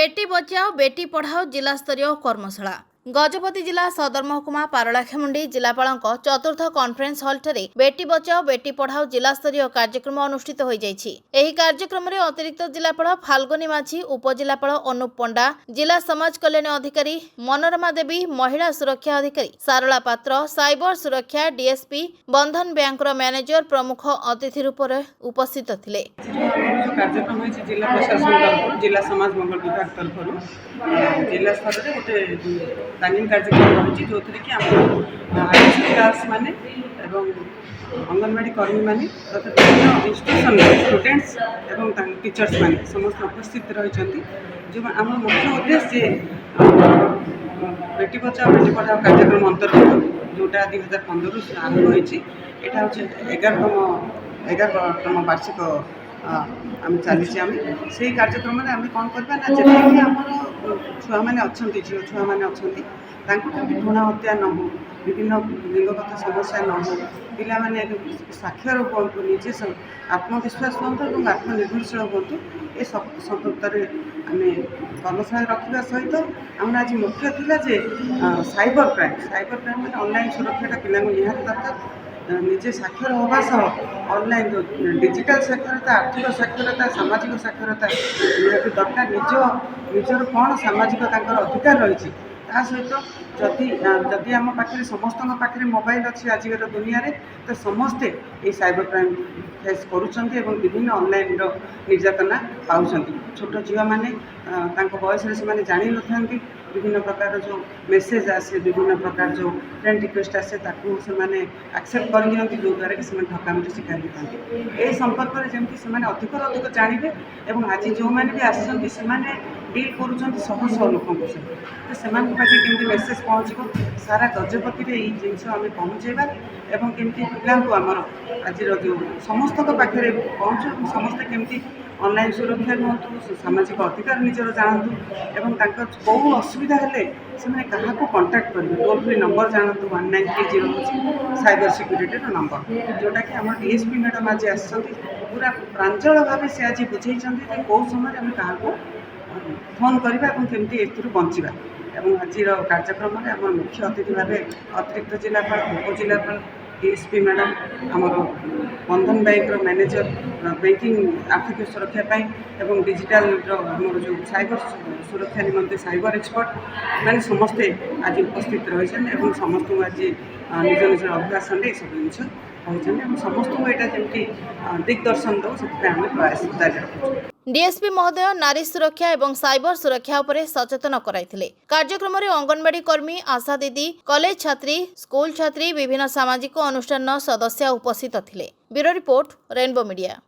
बेटी बचाओ बेटी पढ़ाओ जिला स्तरीय कर्मशाला गजपति जिला सदर महकुमा पारलाखेमुंडी जिलापाल चतुर्थ कॉन्फ्रेंस हॉल ठारे बेटी बचाओ बेटी पढ़ाओ जिला स्तरीय कार्यक्रम अनुष्ठित हो जाइछि। एही कार्यक्रम रे अतिरिक्त जिलापाल फाल्गुनी माझी, उपजिलापाल अनुप पंडा, जिला समाज कल्याण अधिकारी मनोरमा देवी, महिला सुरक्षा अधिकारी सारला पात्र, साइबर सुरक्षा डीएसपी, बंधन बैंक मैनेजर प्रमुख अतिथि रूप में उपस्थित थिले। कार्यक्रम होइछि जिला प्रशासन तरफ जिला समाज मंगल विभाग तरफ जिला स्तर में गोटे तालीम कार्यक्रम रही जो कि क्लास माने एवं अंगनवाड़ी कर्मी माने तथा विभिन्न इंस्टीट्यूशन स्टूडेंट्स एवं टीचर्स माने समस्त उपस्थित रही जो आम मुख्य उद्देश्य बेटी बचाओ बेटी पढ़ाओ कार्यक्रम अंतर्गत जोटा 2015 आरंभ होती यहाँ हूँ 11तम वार्षिक आम चली से कार्यक्रम में आम कौन करवा ना जी आम छुआ मैंने अच्छा झील छुआ मैंने अच्छा भ्रूण हत्या न हो विभिन्न लिंगगत समस्या न हो पाने साक्षर हूँ निजे आत्मविश्वास हूँ और आत्मनिर्भरशील हूँ ये सब संपर्क आम कर्मशाला रखा सहित आम आज मुख्य थी साइबर क्राइम में ऑनलाइन सुरक्षा पिला निहाती दरकार निजे साक्षर होगा सह ऑनलाइन डिजिटल साक्षरता आर्थिक साक्षरता सामाजिक साक्षरता निहाती दरकार निजर कौन सामाजिक अधिकार रही सहित जदि जदि आम पाखे समस्त पाखे मोबाइल अच्छी आजिर दुनिया रे तो समस्ते ये साइबर क्राइम फेस करुँच विभिन्न ऑनलाइन निर्यातना पाँच छोट झील मैंने बयस से जानी न विभिन्न प्रकार जो मेसेज आसे विभिन्न प्रकार जो फ्रेंड रिक्वेस्ट आसे से एक्सेप्ट कर जो द्वारा कि ठकामी शिकार होता है संपर्क में जमी से अधिक अधिक जानवे और आज जो मैंने भी आसने डील कर शह शह लोक तो से केमती मेसेज पहुँच सारा गजपति में ये जिन आम पहुँचेबा एवं केमती पिला आमर आज जो समस्त पाखे पहुँचू समस्ते केमती ऑनलाइन सुरक्षा हूँ सामाजिक अधिकार निजर जानतु एवं कौ असुविधा हेले से क्या कंटाक्ट करेंगे टोल फ्री नंबर जानतु 1930 हूँ साइबर सिक्यूरीटी नंबर जोटा कि आम डीएसपी मैडम आज पूरा प्रांजल भाव से आज बुझे कौ समय आम क्या फोन करवा केमती ए बचा एवं आज कार्यक्रम में आम मुख्य अतिथि भाव अतिरिक्त जिलापाल उपजिलापाल डीएसपी मैडम आमर बंधन बैंक मैनेजर बैंकिंग आर्थिक सुरक्षा एवं डिजिटल आमर जो साइबर सुरक्षा निमंते साइबर एक्सपर्ट मैंने समस्ते आज उपस्थित रही समस्त आज निज निज अभ्यास सब जिन समस्त यहाँ दिग्दर्शन दो से प्रयास जारी रखुँ। डीएसपी महोदय नारी सुरक्षा एवं साइबर सुरक्षा उपरे सचेतन कराइथिले। कार्यक्रम में अंगनवाड़ी कर्मी, आशा दीदी, कॉलेज छात्री, स्कूल छात्री, विभिन्न सामाजिक अनुष्ठान सदस्य उपस्थित थिले। Bureau report, rainbow media.